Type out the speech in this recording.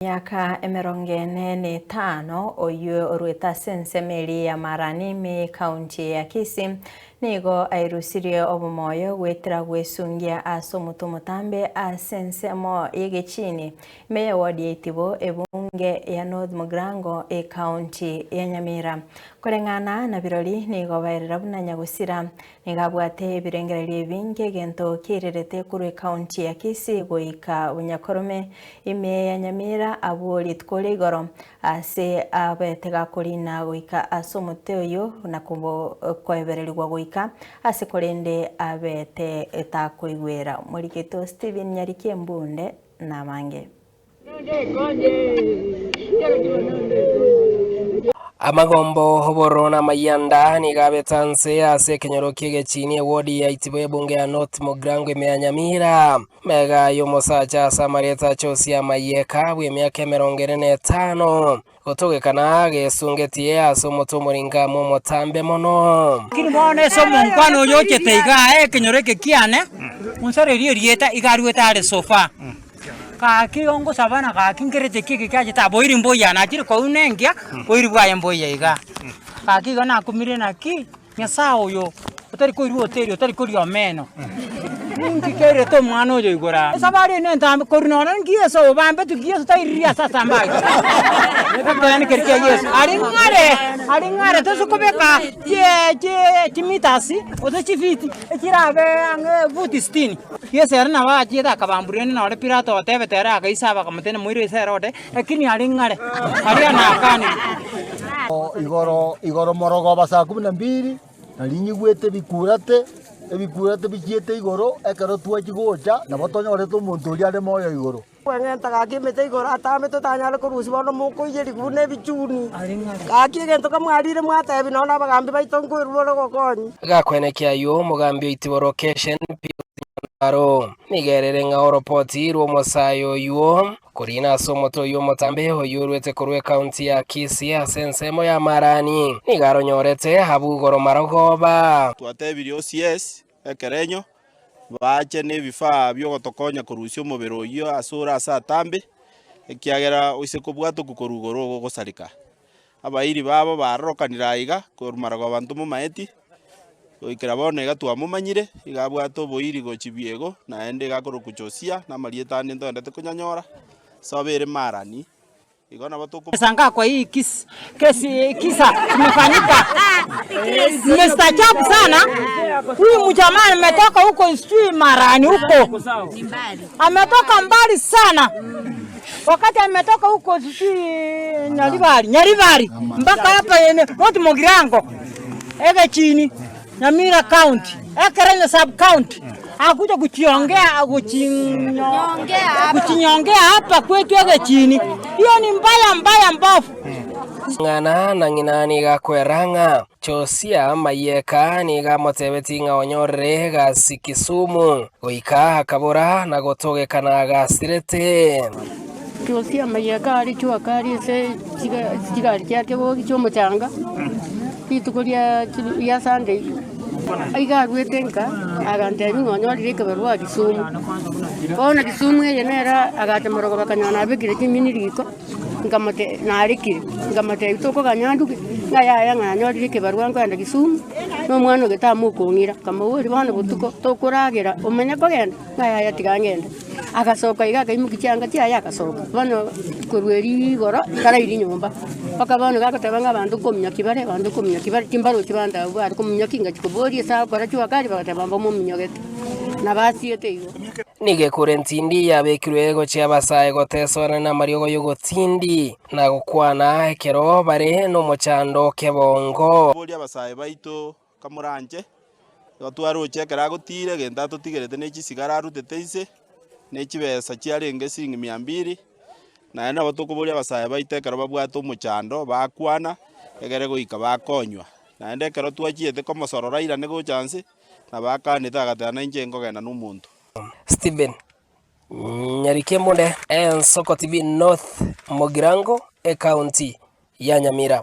Miaka 45 oyo orweta sensemeli ya Maranimi kaunti ya Kisii nigo airusirie obumoyo gwetira gwesungia ase omonto omotambe ase ensemo y'egechini meya ward ya Itibo ebunge ya North Mugirango kaunti ya Nyamira koreng'ana na birori nigo baerera buna nyagusira nigabwate ebirengererio ebinge egento kirerete kurwe kaunti ya Kisii goika bunyakorome ime ya Nyamira abori tukore igoro ase abetega korina goika ase omote oyo nakubo kwebererwa goika ase korende abete etakoigwera moriketo Steven Nyarikembunde na mange Amagombo hoboro na mayanda nigabetanse ase kenyoro kiegechini wodi ya Itibo ebunge ya North Mugirango ime ya Nyamira mega yomosacha samareta chosia mayeka bwe myaka 45 gotogekana gesungetie ase omoto moringa momotambe mono kini bone so munkwano yochete iga kenyoro kiane unsare rieta igarweta ale sofa kaki ongo sabana kaki ngerete kiki kaje taboiri mboya na chiri ko unengia boiri bwaye mboya iga kaki gona kumire naki nyasao yo utari ko iru hoteli utari ko rio meno ngikere to mwana oyo igora sabari ne ntambe korino ngiye so bambe tugiye so tairia sasa mbaga nekatani kerkia yesu ari ngare to sukobeka chimitasi oto chifiti ekirabe ange buti stini yes era na baje da kabamburene na ore pirato otebe tera akaisaba kamutene muire isera ote lakini ari ngare ari anakani igoro morogo basa 12 na linyigwete bikurate ebikurate bichiete igoro ekero twachigocha na batonyore to muntu uri ari moyo igoro wengenta gakimete igoro atame tutanyale kurusi bono mukoigeri gune bichuni gakigento kamwarire mwatebi nona bagambi baitongwirwo gokonyi gakwenekia yo mugambi Itibo location aro nigerere nga report ro mosayo yo korina somoto yo motambe oyo rwete korwe county ya Kisii asensemo ya Marani nigaro nyorete habugoro marogoba twatebiri OCS ekerenyo bache ne bifaa byo gotokonya korusio mobero yo asura asa tambe ekiagera oise kubwato kukorugoro gosarika abairi babo barokanira iga korumarago abantu mu maeti oikera bone gatwa mumanyire igabwato boiri gochibiego na ende gakoro kuchosia na marieta nendo ndete kunyanyora sabere Marani igona batuko sanga kwa hii kisa kimefanyika nimestaajabu sana huyu mjamaa ametoka huko sijui Marani huko ametoka mbali sana wakati ametoka huko sijui Nyaribari mpaka hapa North Mugirango ege chini Nyamira county ekerenya sub county akuja kuchinyongea hapa kwetu ege chini hiyo ni mbaya mbofu ngana na nginani gakweranga chosia mayeka ni gamotebeti nga onyorre gasikisumu goika akabora na gotogekana gasirete chosia mayeka ari chuakari se chigari kyake bo kichomochanga itukuria ya Sunday aiga rwetenka agante ngonyori keberwa Kisumu bona Kisumu yenera agate morogo bakanyana bigire kiminiriko ngamate narikire ngamate itoko ganyanduke ngaya nganyori keberwa nganda Kisumu no mwana getamu kungira kama uri bana butuko tokuragira umenya ko genda ngaya yatigangenda agasoka iga kaimukichanga tia yakasoka bano kurweri goro karairi nyumba paka bano gakatebanga bantu komnya kibare timbaro kibanda bwa komnya kinga kibori sa kora chwa kali bakatebamba mu minyogete na basiete igo nige kurentindi yabekirwe go chia basaye gotesona na mariogo yogotindi na gukwana ekero bare no mochando kebongo boli abasaye baito kamuranje batwaro chekera gotire genda tutigerete ne chisigara aruteteise ne chibesa chiarenge singi 200 na ena batoko boli abasaye baitekero babwato omochando bakwana egere goika bakonywa na ende kero twachiete komosorora ira nego chance na bakanita gatana injengo gena n'umuntu Steven Nyarikembunde Soko TV North Mugirango county ya Nyamira.